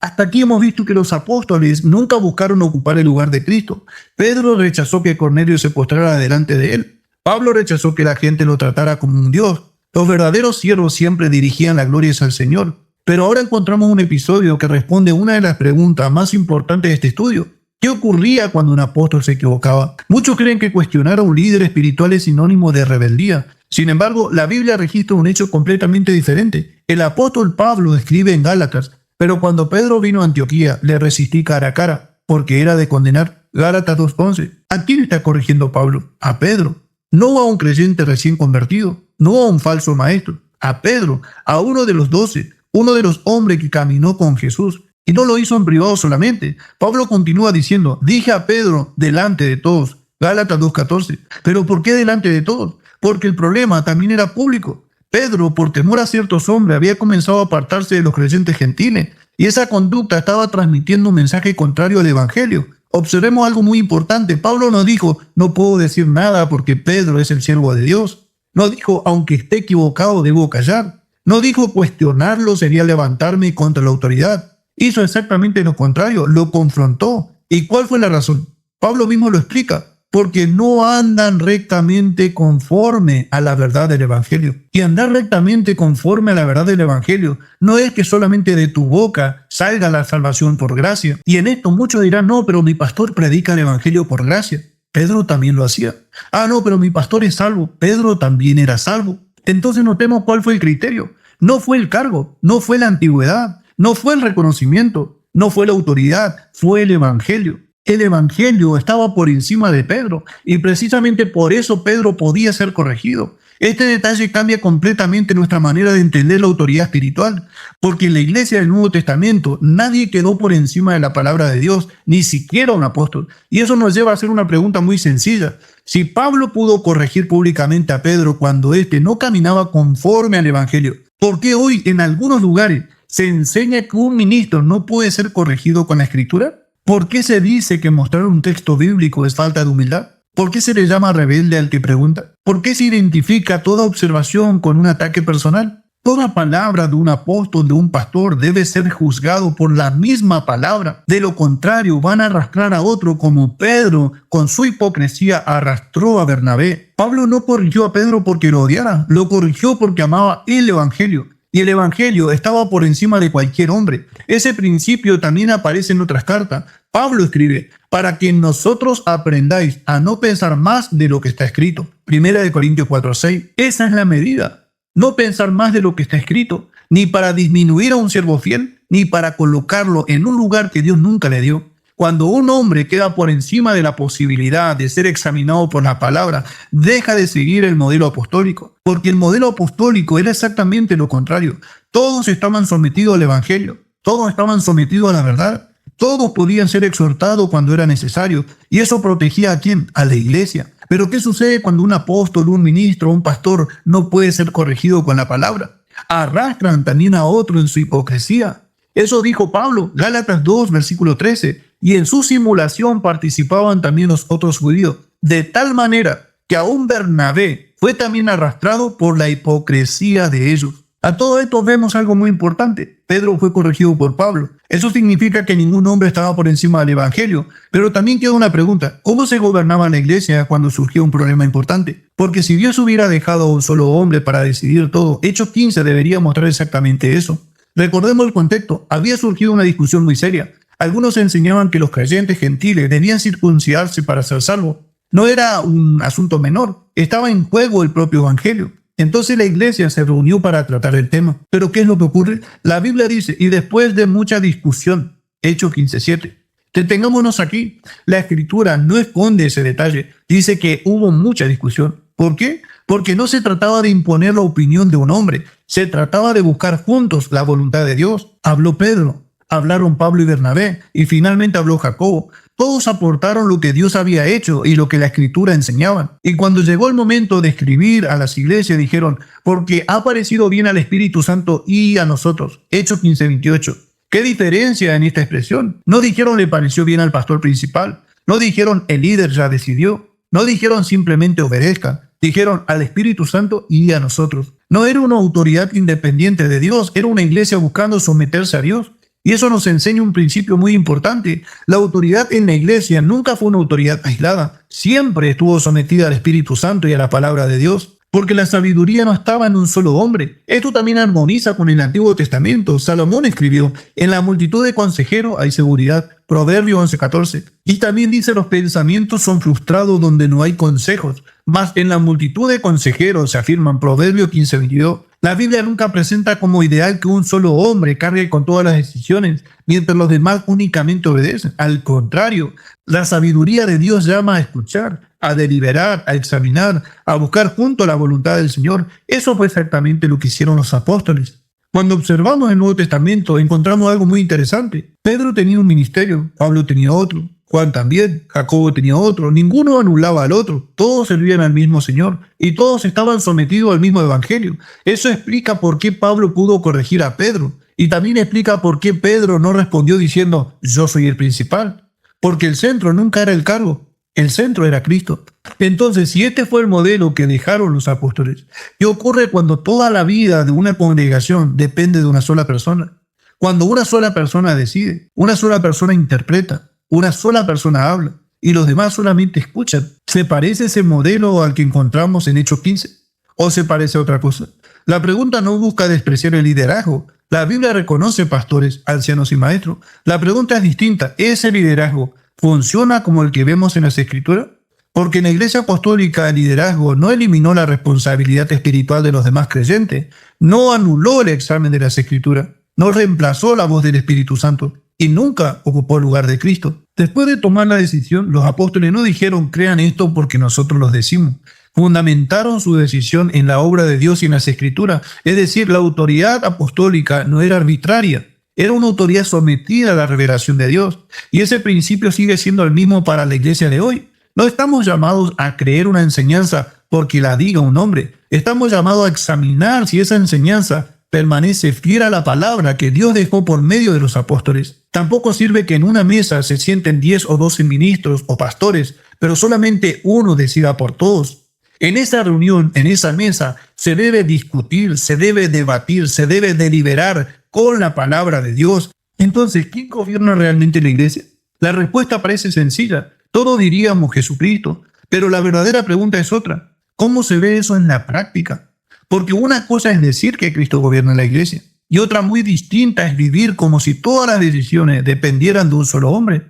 Hasta aquí hemos visto que los apóstoles nunca buscaron ocupar el lugar de Cristo. Pedro rechazó que Cornelio se postrara delante de él. Pablo rechazó que la gente lo tratara como un Dios. Los verdaderos siervos siempre dirigían las glorias al Señor. Pero ahora encontramos un episodio que responde a una de las preguntas más importantes de este estudio. ¿Qué ocurría cuando un apóstol se equivocaba? Muchos creen que cuestionar a un líder espiritual es sinónimo de rebeldía. Sin embargo, la Biblia registra un hecho completamente diferente. El apóstol Pablo escribe en Gálatas: pero cuando Pedro vino a Antioquía, le resistí cara a cara, porque era de condenar. Gálatas 2:11. ¿A quién está corrigiendo Pablo? A Pedro. No a un creyente recién convertido, no a un falso maestro. A Pedro, a uno de los 12, uno de los hombres que caminó con Jesús. Y no lo hizo en privado solamente. Pablo continúa diciendo: dije a Pedro delante de todos. Gálatas 2:14. ¿Pero por qué delante de todos? Porque el problema también era público. Pedro, por temor a ciertos hombres, había comenzado a apartarse de los creyentes gentiles, y esa conducta estaba transmitiendo un mensaje contrario al Evangelio. Observemos algo muy importante. Pablo no dijo: no puedo decir nada porque Pedro es el siervo de Dios. No dijo: aunque esté equivocado, debo callar. No dijo: cuestionarlo sería levantarme contra la autoridad. Hizo exactamente lo contrario, lo confrontó. ¿Y cuál fue la razón? Pablo mismo lo explica: porque no andan rectamente conforme a la verdad del Evangelio. Y andar rectamente conforme a la verdad del Evangelio no es que solamente de tu boca salga la salvación por gracia. Y en esto muchos dirán: no, pero mi pastor predica el Evangelio por gracia. Pedro también lo hacía. Ah, no, pero mi pastor es salvo. Pedro también era salvo. Entonces notemos cuál fue el criterio. No fue el cargo, no fue la antigüedad, no fue el reconocimiento, no fue la autoridad, fue el Evangelio. El Evangelio estaba por encima de Pedro, y precisamente por eso Pedro podía ser corregido. Este detalle cambia completamente nuestra manera de entender la autoridad espiritual, porque en la iglesia del Nuevo Testamento nadie quedó por encima de la palabra de Dios, ni siquiera un apóstol. Y eso nos lleva a hacer una pregunta muy sencilla. Si Pablo pudo corregir públicamente a Pedro cuando éste no caminaba conforme al Evangelio, ¿por qué hoy en algunos lugares se enseña que un ministro no puede ser corregido con la Escritura? ¿Por qué se dice que mostrar un texto bíblico es falta de humildad? ¿Por qué se le llama rebelde al que pregunta? ¿Por qué se identifica toda observación con un ataque personal? Toda palabra de un apóstol, de un pastor, debe ser juzgado por la misma palabra. De lo contrario, van a arrastrar a otro como Pedro, con su hipocresía, arrastró a Bernabé. Pablo no corrigió a Pedro porque lo odiara, lo corrigió porque amaba el Evangelio. Y el Evangelio estaba por encima de cualquier hombre. Ese principio también aparece en otras cartas. Pablo escribe: para que nosotros aprendáis a no pensar más de lo que está escrito. 1 Corintios 4:6. Esa es la medida. No pensar más de lo que está escrito, ni para disminuir a un siervo fiel, ni para colocarlo en un lugar que Dios nunca le dio. Cuando un hombre queda por encima de la posibilidad de ser examinado por la palabra, deja de seguir el modelo apostólico, porque el modelo apostólico era exactamente lo contrario. Todos estaban sometidos al Evangelio, todos estaban sometidos a la verdad, todos podían ser exhortados cuando era necesario, y eso protegía ¿a quién? A la iglesia. Pero ¿qué sucede cuando un apóstol, un ministro, un pastor no puede ser corregido con la palabra? Arrastran también a otro en su hipocresía. Eso dijo Pablo, Gálatas 2, versículo 13. Y en su simulación participaban también los otros judíos, de tal manera que aún Bernabé fue también arrastrado por la hipocresía de ellos. A todo esto vemos algo muy importante. Pedro fue corregido por Pablo. Eso significa que ningún hombre estaba por encima del Evangelio. Pero también queda una pregunta: ¿cómo se gobernaba la iglesia cuando surgió un problema importante? Porque si Dios hubiera dejado a un solo hombre para decidir todo, Hechos 15 debería mostrar exactamente eso. Recordemos el contexto. Había surgido una discusión muy seria. Algunos enseñaban que los creyentes gentiles debían circuncidarse para ser salvos. No era un asunto menor, estaba en juego el propio Evangelio. Entonces la iglesia se reunió para tratar el tema. ¿Pero qué es lo que ocurre? La Biblia dice: y después de mucha discusión, Hechos 15:7. Detengámonos aquí. La Escritura no esconde ese detalle. Dice que hubo mucha discusión. ¿Por qué? Porque no se trataba de imponer la opinión de un hombre, se trataba de buscar juntos la voluntad de Dios. Habló Pedro, hablaron Pablo y Bernabé, y finalmente habló Jacobo. Todos aportaron lo que Dios había hecho y lo que la Escritura enseñaba. Y cuando llegó el momento de escribir a las iglesias, dijeron: porque ha parecido bien al Espíritu Santo y a nosotros. Hechos 15:28. ¿Qué diferencia en esta expresión? No dijeron: le pareció bien al pastor principal. No dijeron: el líder ya decidió. No dijeron simplemente: obedezcan. Dijeron: al Espíritu Santo y a nosotros. No era una autoridad independiente de Dios, era una iglesia buscando someterse a Dios. Y eso nos enseña un principio muy importante. La autoridad en la iglesia nunca fue una autoridad aislada. Siempre estuvo sometida al Espíritu Santo y a la palabra de Dios. Porque la sabiduría no estaba en un solo hombre. Esto también armoniza con el Antiguo Testamento. Salomón escribió, en la multitud de consejeros hay seguridad. Proverbio 11:14. Y también dice, los pensamientos son frustrados donde no hay consejos. Mas en la multitud de consejeros se afirman. Proverbio 15:22. La Biblia nunca presenta como ideal que un solo hombre cargue con todas las decisiones, mientras los demás únicamente obedecen. Al contrario, la sabiduría de Dios llama a escuchar, a deliberar, a examinar, a buscar junto a la voluntad del Señor. Eso fue exactamente lo que hicieron los apóstoles. Cuando observamos el Nuevo Testamento, encontramos algo muy interesante. Pedro tenía un ministerio, Pablo tenía otro, Juan también, Jacobo tenía otro. Ninguno anulaba al otro. Todos servían al mismo Señor y todos estaban sometidos al mismo evangelio. Eso explica por qué Pablo pudo corregir a Pedro. Y también explica por qué Pedro no respondió diciendo, yo soy el principal. Porque el centro nunca era el cargo. El centro era Cristo. Entonces, si este fue el modelo que dejaron los apóstoles, ¿qué ocurre cuando toda la vida de una congregación depende de una sola persona? Cuando una sola persona decide, una sola persona interpreta, una sola persona habla y los demás solamente escuchan. ¿Se parece ese modelo al que encontramos en Hechos 15? ¿O se parece a otra cosa? La pregunta no busca despreciar el liderazgo. La Biblia reconoce pastores, ancianos y maestros. La pregunta es distinta. ¿Ese liderazgo funciona como el que vemos en las Escrituras? Porque en la Iglesia Apostólica el liderazgo no eliminó la responsabilidad espiritual de los demás creyentes, no anuló el examen de las Escrituras, no reemplazó la voz del Espíritu Santo y nunca ocupó el lugar de Cristo. Después de tomar la decisión, los apóstoles no dijeron crean esto porque nosotros los decimos. Fundamentaron su decisión en la obra de Dios y en las Escrituras. Es decir, la autoridad apostólica no era arbitraria, era una autoridad sometida a la revelación de Dios. Y ese principio sigue siendo el mismo para la iglesia de hoy. No estamos llamados a creer una enseñanza porque la diga un hombre. Estamos llamados a examinar si esa enseñanza permanece fiel a la palabra que Dios dejó por medio de los apóstoles. Tampoco sirve que en una mesa se sienten 10 o 12 ministros o pastores, pero solamente uno decida por todos. En esa reunión, en esa mesa, se debe discutir, se debe debatir, se debe deliberar con la palabra de Dios. Entonces, ¿quién gobierna realmente la iglesia? La respuesta parece sencilla. Todos diríamos Jesucristo, pero la verdadera pregunta es otra. ¿Cómo se ve eso en la práctica? Porque una cosa es decir que Cristo gobierna la iglesia y otra muy distinta es vivir como si todas las decisiones dependieran de un solo hombre.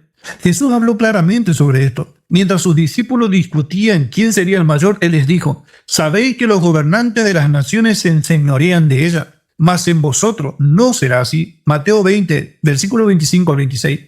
Jesús habló claramente sobre esto. Mientras sus discípulos discutían quién sería el mayor, Él les dijo, sabéis que los gobernantes de las naciones se enseñorean de ella, mas en vosotros no será así. Mateo 20, versículo 25 al 26.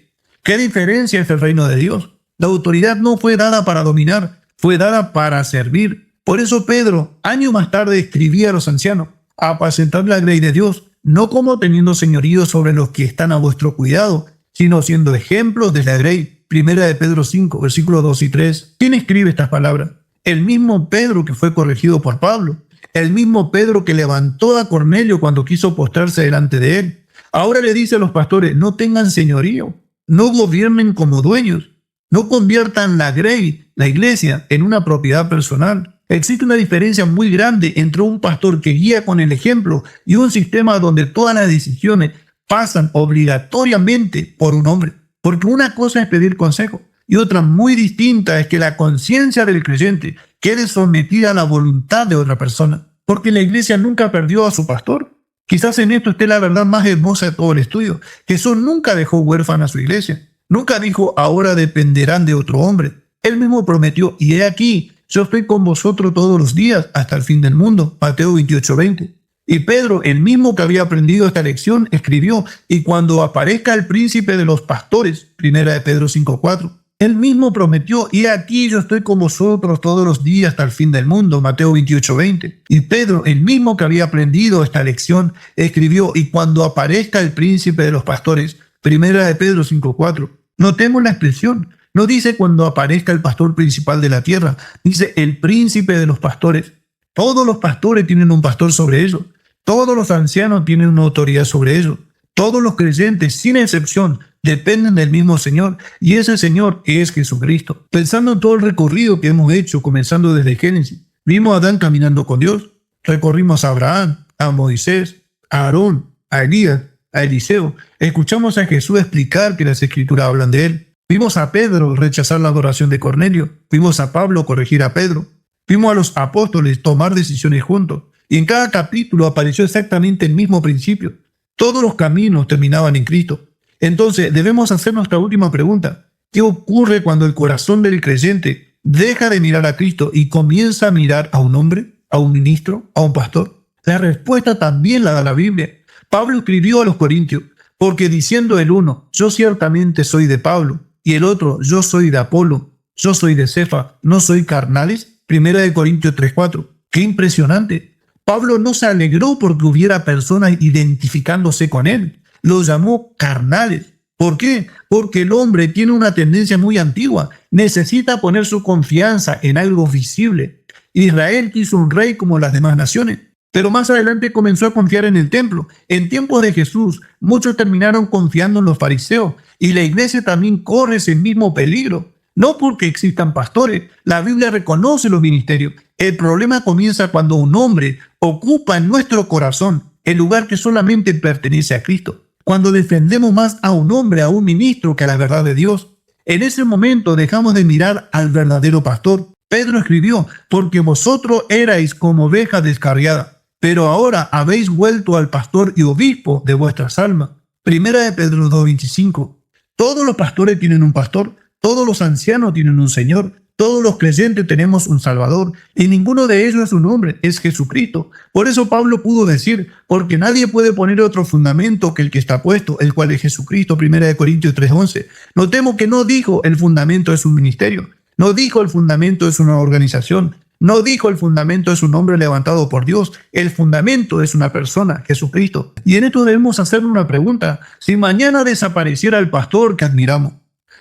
¿Qué diferencia es el reino de Dios? La autoridad no fue dada para dominar, fue dada para servir. Por eso Pedro, años más tarde, escribía a los ancianos, apacentad la grey de Dios, no como teniendo señorío sobre los que están a vuestro cuidado, sino siendo ejemplos de la grey. Primera de Pedro 5, versículos 2 y 3. ¿Quién escribe estas palabras? El mismo Pedro que fue corregido por Pablo. El mismo Pedro que levantó a Cornelio cuando quiso postrarse delante de él. Ahora le dice a los pastores, no tengan señorío, no gobiernen como dueños, no conviertan la grey, la iglesia, en una propiedad personal. Existe una diferencia muy grande entre un pastor que guía con el ejemplo y un sistema donde todas las decisiones pasan obligatoriamente por un hombre. Porque una cosa es pedir consejo y otra muy distinta es que la conciencia del creyente quede sometida a la voluntad de otra persona. Porque la iglesia nunca perdió a su pastor. Quizás en esto esté la verdad más hermosa de todo el estudio. Jesús nunca dejó huérfana a su iglesia. Nunca dijo, ahora dependerán de otro hombre. Él mismo prometió, y he aquí, yo estoy con vosotros todos los días hasta el fin del mundo. Mateo 28:20. Y Pedro, el mismo que había aprendido esta lección, escribió, y cuando aparezca el príncipe de los pastores, primera de Pedro 5:4, él mismo prometió, y aquí yo estoy con vosotros todos los días hasta el fin del mundo, Mateo 28:20. Y Pedro, el mismo que había aprendido esta lección, escribió, y cuando aparezca el príncipe de los pastores, primera de Pedro 5:4. Notemos la expresión, no dice cuando aparezca el pastor principal de la tierra, dice el príncipe de los pastores. Todos los pastores tienen un pastor sobre ellos. Todos los ancianos tienen una autoridad sobre ellos. Todos los creyentes, sin excepción, dependen del mismo Señor, y ese Señor es Jesucristo. Pensando en todo el recorrido que hemos hecho, comenzando desde Génesis, vimos a Adán caminando con Dios, recorrimos a Abraham, a Moisés, a Aarón, a Elías, a Eliseo. Escuchamos a Jesús explicar que las Escrituras hablan de él. Vimos a Pedro rechazar la adoración de Cornelio. Vimos a Pablo corregir a Pedro. Vimos a los apóstoles tomar decisiones juntos. Y en cada capítulo apareció exactamente el mismo principio. Todos los caminos terminaban en Cristo. Entonces debemos hacer nuestra última pregunta. ¿Qué ocurre cuando el corazón del creyente deja de mirar a Cristo y comienza a mirar a un hombre, a un ministro, a un pastor? La respuesta también la da la Biblia. Pablo escribió a los Corintios, porque diciendo el uno, yo ciertamente soy de Pablo, y el otro, yo soy de Apolo, yo soy de Cefa, ¿no soy carnales? 1 Corintios 3:4. ¡Qué impresionante! Pablo no se alegró porque hubiera personas identificándose con él. Los llamó carnales. ¿Por qué? Porque el hombre tiene una tendencia muy antigua. Necesita poner su confianza en algo visible. Israel quiso un rey como las demás naciones. Pero más adelante comenzó a confiar en el templo. En tiempos de Jesús, muchos terminaron confiando en los fariseos. Y la iglesia también corre ese mismo peligro. No porque existan pastores. La Biblia reconoce los ministerios. El problema comienza cuando un hombre ocupa en nuestro corazón el lugar que solamente pertenece a Cristo. Cuando defendemos más a un hombre, a un ministro, que a la verdad de Dios. En ese momento dejamos de mirar al verdadero pastor. Pedro escribió, porque vosotros erais como ovejas descarriadas, pero ahora habéis vuelto al pastor y obispo de vuestras almas. 1 Pedro 2:25. Todos los pastores tienen un pastor, todos los ancianos tienen un Señor, todos los creyentes tenemos un Salvador, y ninguno de ellos es un hombre, es Jesucristo. Por eso Pablo pudo decir, porque nadie puede poner otro fundamento que el que está puesto, el cual es Jesucristo, 1 Corintios 3:11. Notemos que no dijo el fundamento es un ministerio, no dijo el fundamento es una organización, no dijo el fundamento es un hombre levantado por Dios, el fundamento es una persona, Jesucristo. Y en esto debemos hacer una pregunta: si mañana desapareciera el pastor que admiramos,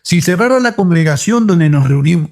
si cerrara la congregación donde nos reunimos,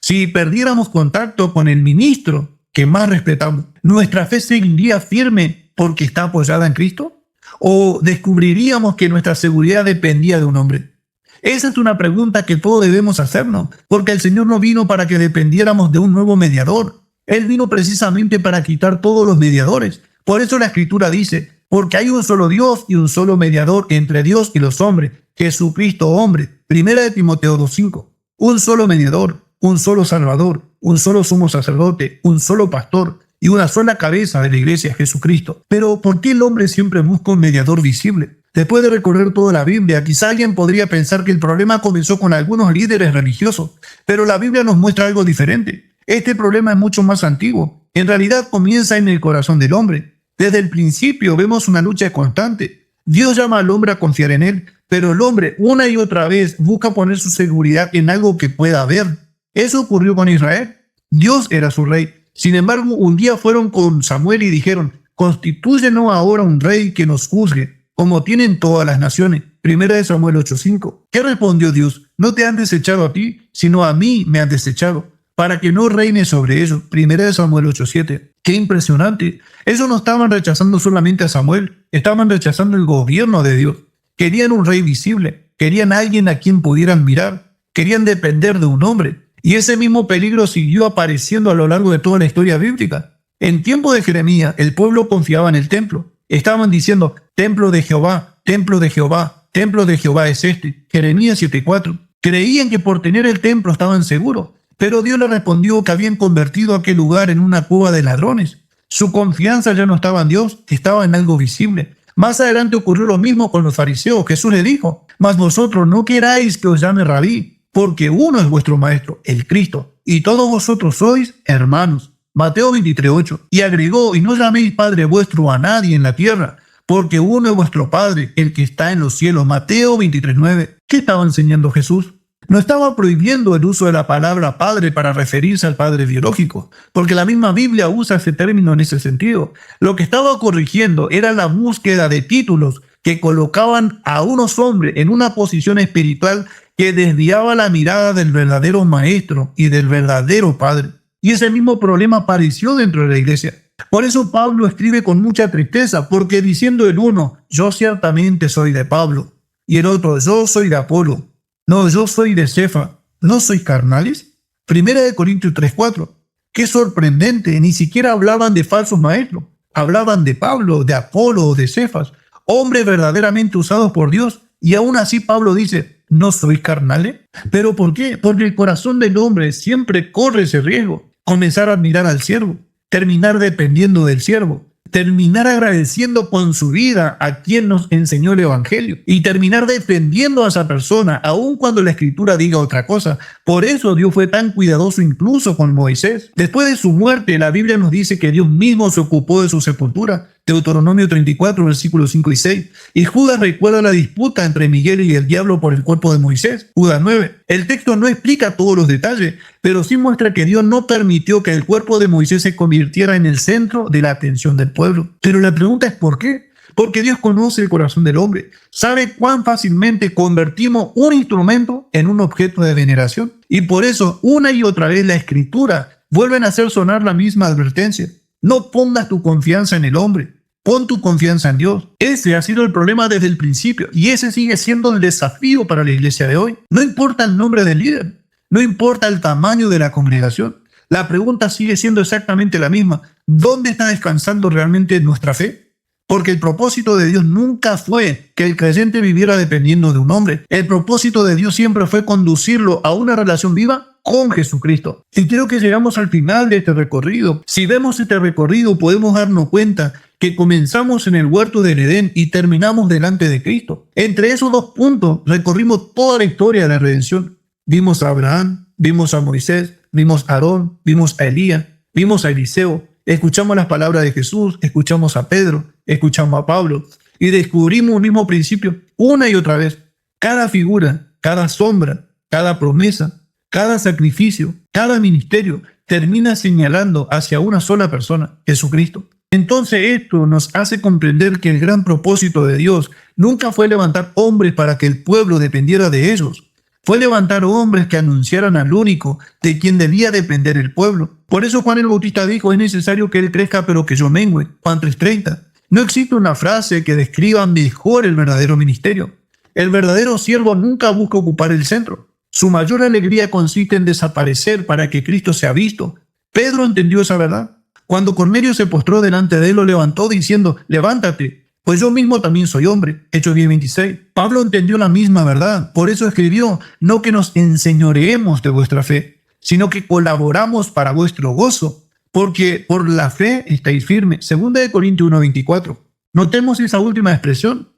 si perdiéramos contacto con el ministro que más respetamos, ¿nuestra fe seguiría firme porque está apoyada en Cristo? ¿O descubriríamos que nuestra seguridad dependía de un hombre? Esa es una pregunta que todos debemos hacernos, porque el Señor no vino para que dependiéramos de un nuevo mediador. Él vino precisamente para quitar todos los mediadores. Por eso la Escritura dice, porque hay un solo Dios y un solo mediador entre Dios y los hombres, Jesucristo hombre. 1 Timoteo 2:5. Un solo mediador, un solo Salvador, un solo sumo sacerdote, un solo pastor y una sola cabeza de la iglesia, Jesucristo. Pero ¿por qué el hombre siempre busca un mediador visible? Después de recorrer toda la Biblia, quizá alguien podría pensar que el problema comenzó con algunos líderes religiosos, pero la Biblia nos muestra algo diferente. Este problema es mucho más antiguo. En realidad comienza en el corazón del hombre. Desde el principio vemos una lucha constante. Dios llama al hombre a confiar en él, pero el hombre una y otra vez busca poner su seguridad en algo que pueda ver. Eso ocurrió con Israel. Dios era su rey. Sin embargo, un día fueron con Samuel y dijeron, constitúyenos ahora un rey que nos juzgue, como tienen todas las naciones. 1 Samuel 8:5. ¿Qué respondió Dios? No te han desechado a ti, sino a mí me han desechado, para que no reine sobre ellos. 1 Samuel 8:7. ¡Qué impresionante! Ellos no estaban rechazando solamente a Samuel, estaban rechazando el gobierno de Dios. Querían un rey visible, querían a alguien a quien pudieran mirar, querían depender de un hombre. Y ese mismo peligro siguió apareciendo a lo largo de toda la historia bíblica. En tiempo de Jeremías, el pueblo confiaba en el templo. Estaban diciendo, templo de Jehová, templo de Jehová, templo de Jehová es este. Jeremías 7:4. Creían que por tener el templo estaban seguros, pero Dios les respondió que habían convertido aquel lugar en una cueva de ladrones. Su confianza ya no estaba en Dios, estaba en algo visible. Más adelante ocurrió lo mismo con los fariseos. Jesús les dijo, mas vosotros no queráis que os llame rabí, porque uno es vuestro maestro, el Cristo, y todos vosotros sois hermanos. Mateo 23:8. Y agregó, y no llaméis Padre vuestro a nadie en la tierra, porque uno es vuestro Padre, el que está en los cielos. Mateo 23:9. ¿Qué estaba enseñando Jesús? No estaba prohibiendo el uso de la palabra Padre para referirse al Padre biológico, porque la misma Biblia usa ese término en ese sentido. Lo que estaba corrigiendo era la búsqueda de títulos que colocaban a unos hombres en una posición espiritual que desviaba la mirada del verdadero maestro y del verdadero Padre. Y ese mismo problema apareció dentro de la iglesia. Por eso Pablo escribe con mucha tristeza, porque diciendo el uno, yo ciertamente soy de Pablo, y el otro, yo soy de Apolo, no, yo soy de Cefa, ¿no sois carnales? 1 Corintios 3:4. Qué sorprendente, ni siquiera hablaban de falsos maestros, hablaban de Pablo, de Apolo o de Cefas. hombres verdaderamente usados por Dios. Y aún así Pablo dice, ¿no sois carnales? ¿Pero por qué? Porque el corazón del hombre siempre corre ese riesgo. Comenzar a admirar al siervo, terminar dependiendo del siervo, terminar agradeciendo con su vida a quien nos enseñó el Evangelio y terminar defendiendo a esa persona, aun cuando la Escritura diga otra cosa. Por eso Dios fue tan cuidadoso incluso con Moisés. Después de su muerte, la Biblia nos dice que Dios mismo se ocupó de su sepultura. Deuteronomio 34, versículos 5 y 6. Y Judas recuerda la disputa entre Miguel y el diablo por el cuerpo de Moisés. Judas 9. El texto no explica todos los detalles, pero sí muestra que Dios no permitió que el cuerpo de Moisés se convirtiera en el centro de la atención del pueblo. Pero la pregunta es ¿por qué? Porque Dios conoce el corazón del hombre, sabe cuán fácilmente convertimos un instrumento en un objeto de veneración. Y por eso, una y otra vez, la Escritura vuelve a hacer sonar la misma advertencia. No pongas tu confianza en el hombre. Pon tu confianza en Dios. Ese ha sido el problema desde el principio y ese sigue siendo el desafío para la iglesia de hoy. No importa el nombre del líder, no importa el tamaño de la congregación. La pregunta sigue siendo exactamente la misma. ¿Dónde está descansando realmente nuestra fe? Porque el propósito de Dios nunca fue que el creyente viviera dependiendo de un hombre. El propósito de Dios siempre fue conducirlo a una relación viva con Jesucristo. Y creo que llegamos al final de este recorrido. Si vemos este recorrido, podemos darnos cuenta que comenzamos en el huerto del Edén y terminamos delante de Cristo. Entre esos dos puntos recorrimos toda la historia de la redención. Vimos a Abraham, vimos a Moisés, vimos a Aarón, vimos a Elías, vimos a Eliseo, escuchamos las palabras de Jesús, escuchamos a Pedro, escuchamos a Pablo y descubrimos un mismo principio una y otra vez. Cada figura, cada sombra, cada promesa, cada sacrificio, cada ministerio termina señalando hacia una sola persona, Jesucristo. Entonces esto nos hace comprender que el gran propósito de Dios nunca fue levantar hombres para que el pueblo dependiera de ellos. Fue levantar hombres que anunciaran al único de quien debía depender el pueblo. Por eso Juan el Bautista dijo, es necesario que él crezca pero que yo mengüe. Juan 3:30. No existe una frase que describa mejor el verdadero ministerio. El verdadero siervo nunca busca ocupar el centro. Su mayor alegría consiste en desaparecer para que Cristo sea visto. Pedro entendió esa verdad. Cuando Cornelio se postró delante de él, lo levantó diciendo, levántate, pues yo mismo también soy hombre. Hechos 10:26. Pablo entendió la misma verdad. Por eso escribió, no que nos enseñoreemos de vuestra fe, sino que colaboramos para vuestro gozo, porque por la fe estáis firmes. Segunda de Corintios 1:24. Notemos esa última expresión.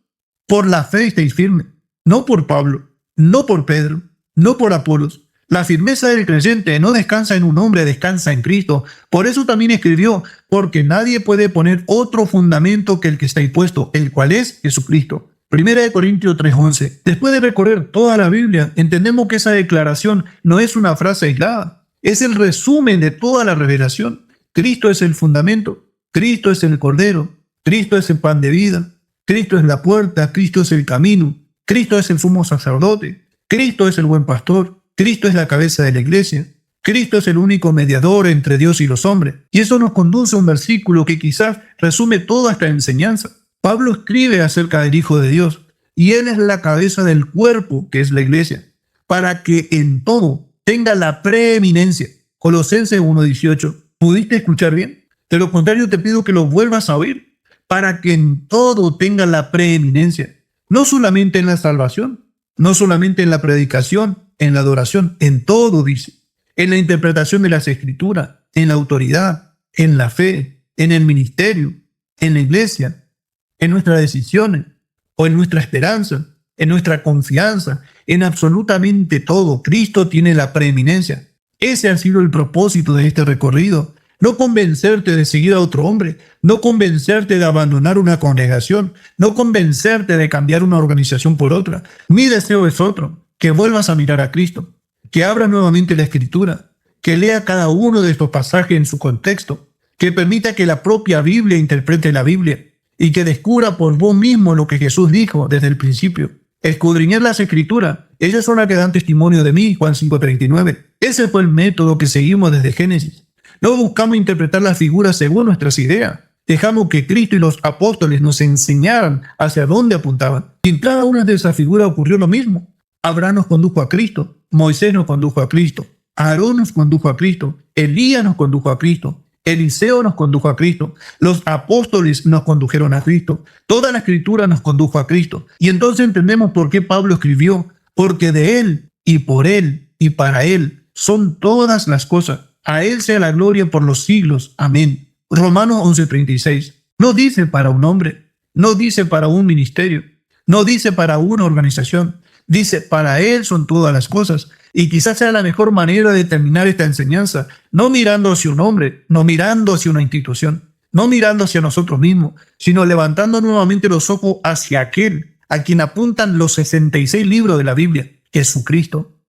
Por la fe estáis firmes. No por Pablo, no por Pedro, no por Apolos. La firmeza del creyente no descansa en un hombre, descansa en Cristo. Por eso también escribió, porque nadie puede poner otro fundamento que el que está impuesto, el cual es Jesucristo. Primera de Corintios 3:11. Después de recorrer toda la Biblia, entendemos que esa declaración no es una frase aislada, es el resumen de toda la revelación. Cristo es el fundamento, Cristo es el Cordero, Cristo es el pan de vida, Cristo es la puerta, Cristo es el camino, Cristo es el sumo sacerdote, Cristo es el buen pastor, Cristo es la cabeza de la iglesia. Cristo es el único mediador entre Dios y los hombres. Y eso nos conduce a un versículo que quizás resume toda esta enseñanza. Pablo escribe acerca del Hijo de Dios, y Él es la cabeza del cuerpo, que es la iglesia, para que en todo tenga la preeminencia. Colosenses 1:18. ¿Pudiste escuchar bien? De lo contrario, te pido que lo vuelvas a oír, para que en todo tenga la preeminencia. No solamente en la salvación, no solamente en la predicación, en la adoración, en todo dice, en la interpretación de las Escrituras, en la autoridad, en la fe, en el ministerio, en la iglesia, en nuestras decisiones o en nuestra esperanza, en nuestra confianza, en absolutamente todo. Cristo tiene la preeminencia. Ese ha sido el propósito de este recorrido. No convencerte de seguir a otro hombre, no convencerte de abandonar una congregación, no convencerte de cambiar una organización por otra. Mi deseo es otro, que vuelvas a mirar a Cristo, que abras nuevamente la Escritura, que lea cada uno de estos pasajes en su contexto, que permita que la propia Biblia interprete la Biblia y que descubra por vos mismo lo que Jesús dijo desde el principio. Escudriñar las Escrituras, ellas son las que dan testimonio de mí, Juan 5:39. Ese fue el método que seguimos desde Génesis. No buscamos interpretar las figuras según nuestras ideas. Dejamos que Cristo y los apóstoles nos enseñaran hacia dónde apuntaban. Y en cada una de esas figuras ocurrió lo mismo. Abraham nos condujo a Cristo, Moisés nos condujo a Cristo, Aarón nos condujo a Cristo, Elías nos condujo a Cristo, Eliseo nos condujo a Cristo. Los apóstoles nos condujeron a Cristo. Toda la escritura nos condujo a Cristo. Y entonces entendemos por qué Pablo escribió. Porque de Él y por Él y para Él son todas las cosas. A Él sea la gloria por los siglos. Amén. Romanos 11:36. No dice para un hombre. No dice para un ministerio. No dice para una organización. Dice, para Él son todas las cosas. Y quizás sea la mejor manera de terminar esta enseñanza, no mirando hacia un hombre, no mirando hacia una institución, no mirando hacia nosotros mismos, sino levantando nuevamente los ojos hacia aquel a quien apuntan los 66 libros de la Biblia, Jesucristo.